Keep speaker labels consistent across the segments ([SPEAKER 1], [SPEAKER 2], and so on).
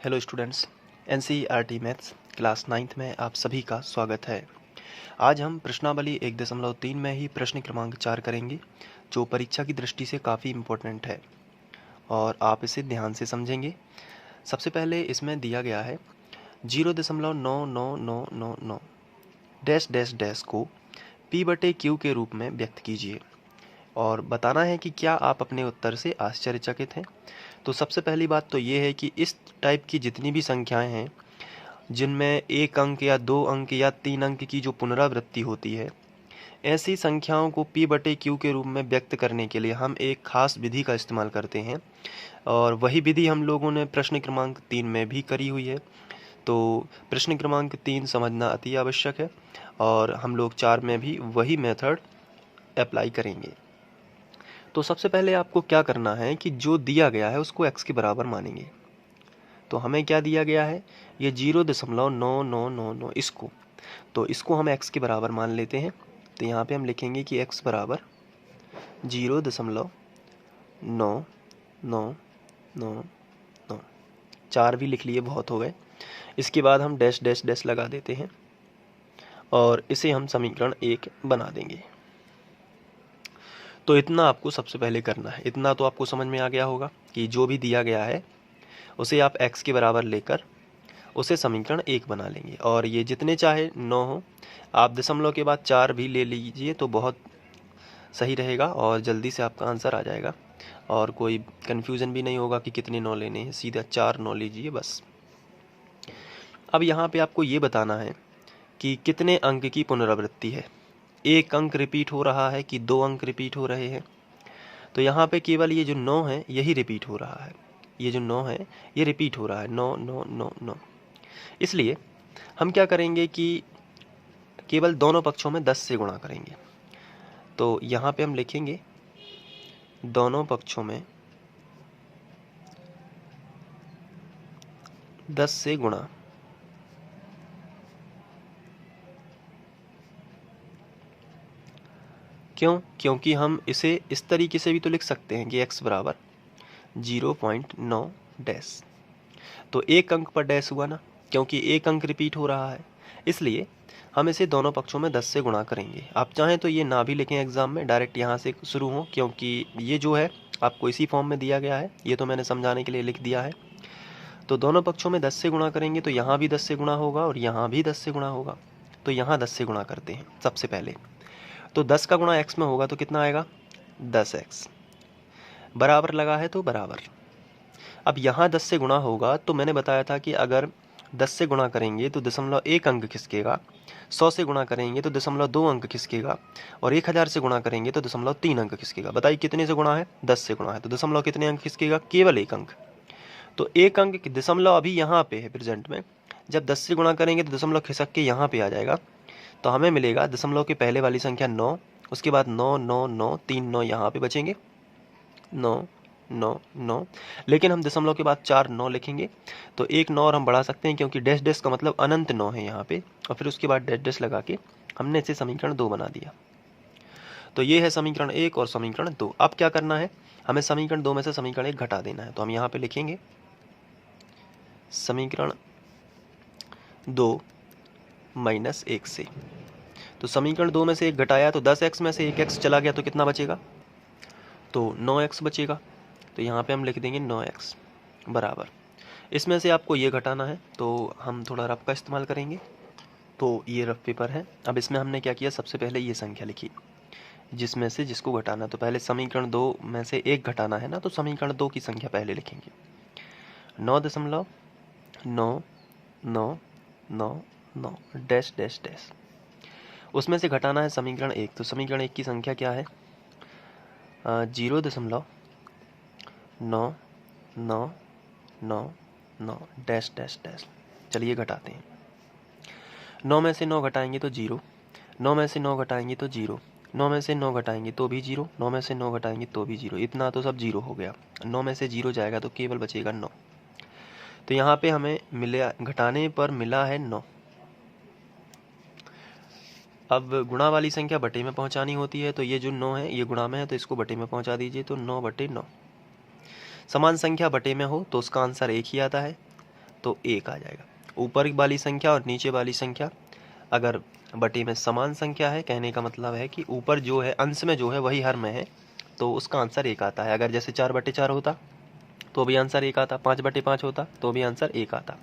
[SPEAKER 1] Hello students, NCERT maths class 9th में आप सभी का स्वागत है। आज हम प्रश्नावली 1.3 में ही प्रश्न क्रमांक 4 करेंगे, जो परीक्षा की दृष्टि से काफ़ी इम्पोर्टेंट है और आप इसे ध्यान से समझेंगे। सबसे पहले इसमें दिया गया है 0.99999 डैश डैश डैश को P/Q के रूप में व्यक्त कीजिए और बताना है कि क्या आप अपने उत्तर से आश्चर्यचकित हैं। तो सबसे पहली बात तो ये है कि इस टाइप की जितनी भी संख्याएं हैं जिनमें 1 अंक या 2 अंक या 3 अंक की जो पुनरावृत्ति होती है, ऐसी संख्याओं को P/Q के रूप में व्यक्त करने के लिए हम एक खास विधि का इस्तेमाल करते हैं और वही विधि हम लोगों ने प्रश्न क्रमांक 3 में भी करी हुई है। तो प्रश्न क्रमांक 3 समझना अति आवश्यक है और हम लोग 4 में भी वही मेथड अप्लाई करेंगे। तो सबसे पहले आपको क्या करना है कि जो दिया गया है उसको x के बराबर मानेंगे। तो हमें क्या दिया गया है, ये 0.9999 इसको, तो इसको हम x के बराबर मान लेते हैं। तो यहाँ पे हम लिखेंगे कि x बराबर 0.9999, 4 भी लिख लिए, बहुत हो गए। इसके बाद हम डैश डैश डैश लगा देते हैं और इसे हम समीकरण 1 बना देंगे। तो इतना आपको सबसे पहले करना है। इतना तो आपको समझ में आ गया होगा कि जो भी दिया गया है उसे आप x के बराबर लेकर उसे समीकरण 1 बना लेंगे और ये जितने चाहे 9 हो, आप दशमलव के बाद 4 भी ले लीजिए तो बहुत सही रहेगा और जल्दी से आपका आंसर आ जाएगा और कोई कन्फ्यूज़न भी नहीं होगा कि कितने 9 लेने हैं, सीधा 4 9 लीजिए बस। अब यहाँ पे आपको ये बताना है कि कितने अंक की पुनरावृत्ति है, 1 अंक रिपीट हो रहा है कि 2 अंक रिपीट हो रहे हैं। तो यहाँ पे केवल ये जो 9 है यही रिपीट हो रहा है, ये जो 9 है ये रिपीट हो रहा है, 9 9 9 9। इसलिए हम क्या करेंगे कि केवल दोनों पक्षों में 10 से गुणा करेंगे। तो यहाँ पे हम लिखेंगे दोनों पक्षों में 10 से गुणा। क्यों? क्योंकि हम इसे इस तरीके से भी तो लिख सकते हैं कि x बराबर 0.9 डैश। तो 1 अंक पर डैश हुआ ना, क्योंकि 1 अंक रिपीट हो रहा है, इसलिए हम इसे दोनों पक्षों में 10 से गुणा करेंगे। आप चाहें तो ये ना भी लिखें एग्जाम में, डायरेक्ट यहाँ से शुरू हो, क्योंकि ये जो है आपको इसी फॉर्म में दिया गया है, ये तो मैंने समझाने के लिए लिख दिया है। तो दोनों पक्षों में 10 से गुणा करेंगे तो यहाँ भी 10 से गुणा होगा और यहाँ भी 10 से गुणा होगा। तो यहाँ 10 से गुणा करते हैं सबसे पहले। तो 10 का गुणा x में होगा तो कितना आएगा, 10x। बराबर लगा है तो बराबर। अब यहाँ 10 से गुणा होगा तो मैंने बताया था कि अगर 10 से गुणा करेंगे तो 0.1 अंक खिसकेगा, 100 से गुणा करेंगे तो 0.2 अंक खिसकेगा और 1000 से गुणा करेंगे तो 0.3 अंक खिसकेगा। बताइए कितने से गुणा है, 10 से गुणा है, तो दशमलव कितने अंक खिसकेगा, केवल 1 अंक। तो 1 अंक दशमलव अभी यहाँ पे है प्रेजेंट में, जब 10 से गुणा करेंगे तो दशमलव खिसक के यहाँ पे आ जाएगा। तो हमें मिलेगा दशमलव के पहले वाली संख्या 9, उसके बाद 9 9 9, 3 9 यहाँ पे बचेंगे, 9 9 9, लेकिन हम दशमलव के बाद 4 9 लिखेंगे तो एक 9 और हम बढ़ा सकते हैं, क्योंकि डैश डैश का मतलब अनंत 9 है यहाँ पे, और फिर उसके बाद डैश डैश लगा के हमने इसे समीकरण 2 बना दिया। तो ये है समीकरण 1 और समीकरण 2। अब क्या करना है, हमें समीकरण 2 में से समीकरण 1 घटा देना है। तो हम यहाँ पे लिखेंगे समीकरण 2 माइनस 1 से। तो समीकरण 2 में से 1 घटाया तो 10x में से 1x चला गया तो कितना बचेगा, तो 9x बचेगा। तो यहाँ पे हम लिख देंगे 9x बराबर, इसमें से आपको ये घटाना है तो हम थोड़ा रफ का इस्तेमाल करेंगे। तो ये रफ पेपर है। अब इसमें हमने क्या किया, सबसे पहले ये संख्या लिखी जिसमें से जिसको घटाना। तो पहले समीकरण 2 में से 1 घटाना है ना, तो समीकरण 2 की संख्या पहले लिखेंगे, 9.999 डैश डैश डैश। उसमें से घटाना है समीकरण 1, तो समीकरण 1 की संख्या क्या है, 0.9999 डैश डैश डैश। चलिए घटाते हैं, 9 में से 9 घटाएंगे तो 0, 9 में से 9 घटाएंगे तो 0, 9 में से 9 घटाएंगे तो भी 0, 9 में से 9 घटाएंगे तो भी 0, इतना तो सब 0 हो गया। 9 में से 0 जाएगा तो केवल बचेगा 9। तो यहाँ पे हमें मिला, घटाने पर मिला है 9। अब गुणा वाली संख्या बटे में पहुंचानी होती है, तो ये जो 9 है ये गुणा में है तो इसको बटे में पहुंचा दीजिए, तो 9/9। समान संख्या बटे में हो तो उसका आंसर 1 ही आता है, तो 1 आ जाएगा। ऊपर वाली संख्या और नीचे वाली संख्या अगर बटे में समान संख्या है, कहने का मतलब है कि ऊपर जो है अंश में जो है वही हर में है, तो उसका आंसर 1 आता है। अगर जैसे 4/4 होता तो भी आंसर 1 आता, 5/5 होता तो भी आंसर 1 आता।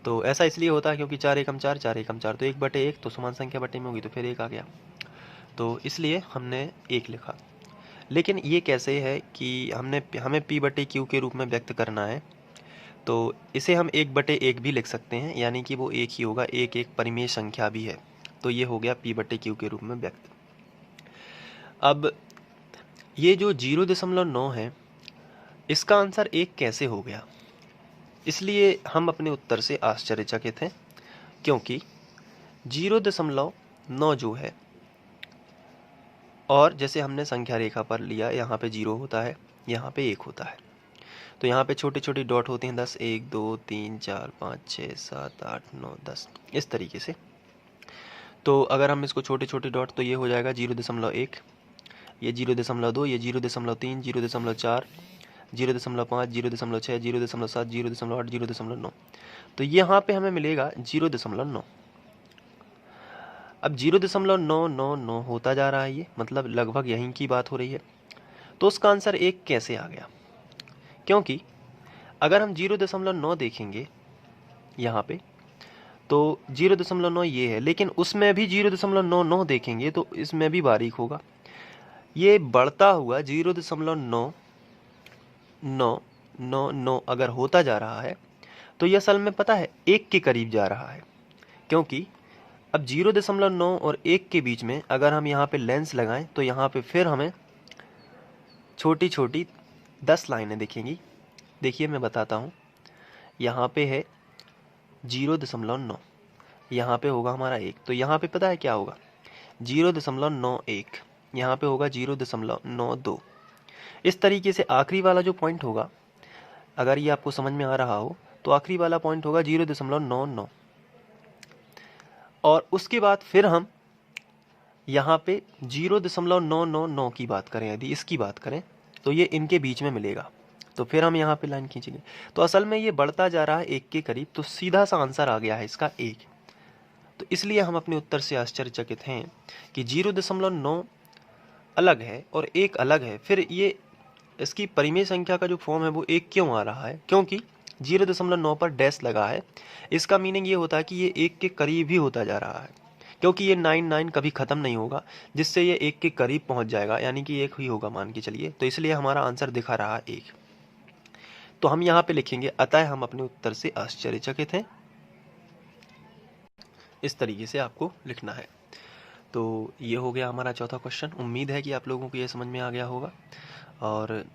[SPEAKER 1] तो ऐसा इसलिए होता है क्योंकि 4 एकम 4, 4 एकम 4, तो 1/1 तो समान संख्या बटे में होगी तो फिर 1 आ गया, तो इसलिए हमने 1 लिखा। लेकिन ये कैसे है कि हमें P/Q के रूप में व्यक्त करना है, तो इसे हम 1/1 भी लिख सकते हैं, यानी कि वो 1 ही होगा, एक परिमेय संख्या भी है, तो ये हो गया P/Q के रूप में व्यक्त। अब ये जो 0.9 है इसका आंसर 1 कैसे हो गया, इसलिए हम अपने उत्तर से आश्चर्यचकित हैं, क्योंकि 0.9 जो है, और जैसे हमने संख्या रेखा पर लिया, यहाँ पे 0 होता है, यहाँ पे 1 होता है, तो यहाँ पे छोटे छोटे डॉट होते हैं 10, 1 2 3 4 5 6 7 8 9 10 इस तरीके से। तो अगर हम इसको छोटे छोटे डॉट, तो ये हो जाएगा 0.1, ये 0.2, ये 0.3, 0.4, 0.5, 0.6, 0.7, 0.8, 0.9, तो यहाँ पे हमें मिलेगा 0.9। अब 0.999 होता जा रहा है, ये मतलब लगभग यहीं की बात हो रही है, तो उसका आंसर 1 कैसे आ गया, क्योंकि अगर हम 0.9 देखेंगे यहाँ पे, तो 0.9 ये है, लेकिन उसमें भी 0.99 देखेंगे तो इसमें भी बारीक होगा, ये बढ़ता हुआ 0.999 अगर होता जा रहा है, तो ये असल में पता है 1 के करीब जा रहा है, क्योंकि अब 0.9 और 1 के बीच में अगर हम यहाँ पे लेंस लगाएं, तो यहाँ पे फिर हमें छोटी छोटी 10 लाइनें दिखेंगी। देखिए मैं बताता हूँ, यहाँ पे है 0.9, यहाँ पे होगा हमारा 1, तो यहाँ पे पता है क्या होगा 0.91, यहाँ पे होगा 0.92। इस तरीके से आखिरी वाला जो पॉइंट होगा, अगर ये आपको समझ में आ रहा हो, तो आखिरी वाला पॉइंट होगा 0.99, और उसके बाद फिर हम यहाँ पे 0.999 की बात करें, यदि इसकी बात करें, तो ये इनके बीच में मिलेगा, तो फिर हम यहाँ पे लाइन खींचेंगे, तो असल में ये बढ़ता जा रहा है 1 के करीब, तो सीधा सा आंसर आ गया है इसका 1। तो इसलिए हम अपने उत्तर से आश्चर्यचकित हैं कि 0.9 अलग है और 1 अलग है, फिर ये इसकी परिमेय संख्या का जो फॉर्म है वो 1 क्यों आ रहा है, क्योंकि 0.9 पर डैश लगा है। इसका मीनिंग ये होता है कि ये 1 के करीब ही होता जा रहा है, क्योंकि ये 99 कभी ख़त्म नहीं होगा, जिससे ये 1 के करीब पहुंच जाएगा, यानी कि 1 ही होगा मान के चलिए, तो इसलिए हमारा आंसर दिखा रहा है 1। तो हम यहाँ पे लिखेंगे, अतः हम अपने उत्तर से आश्चर्यचकित हैं, इस तरीके से आपको लिखना है। तो ये हो गया हमारा चौथा क्वेश्चन। उम्मीद है कि आप लोगों को ये समझ में आ गया होगा, और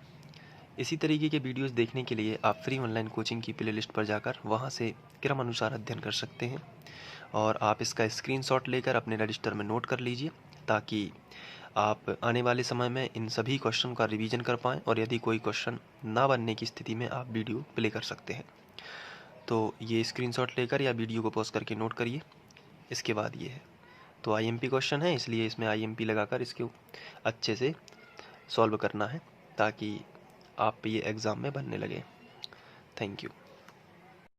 [SPEAKER 1] इसी तरीके के वीडियोस देखने के लिए आप फ्री ऑनलाइन कोचिंग की प्लेलिस्ट पर जाकर वहाँ से क्रम अनुसार अध्ययन कर सकते हैं, और आप इसका स्क्रीनशॉट लेकर अपने रजिस्टर में नोट कर लीजिए, ताकि आप आने वाले समय में इन सभी क्वेश्चन का रिवीजन कर पाएँ, और यदि कोई क्वेश्चन ना बनने की स्थिति में आप वीडियो प्ले कर सकते हैं। तो ये स्क्रीनशॉट लेकर या वीडियो को पॉज करके नोट करिए। इसके बाद ये है, तो आईएमपी क्वेश्चन है, इसलिए इसमें आईएमपी लगाकर इसके अच्छे से सॉल्व करना है, ताकि आप ये एग्ज़ाम में बनने लगे। Thank you.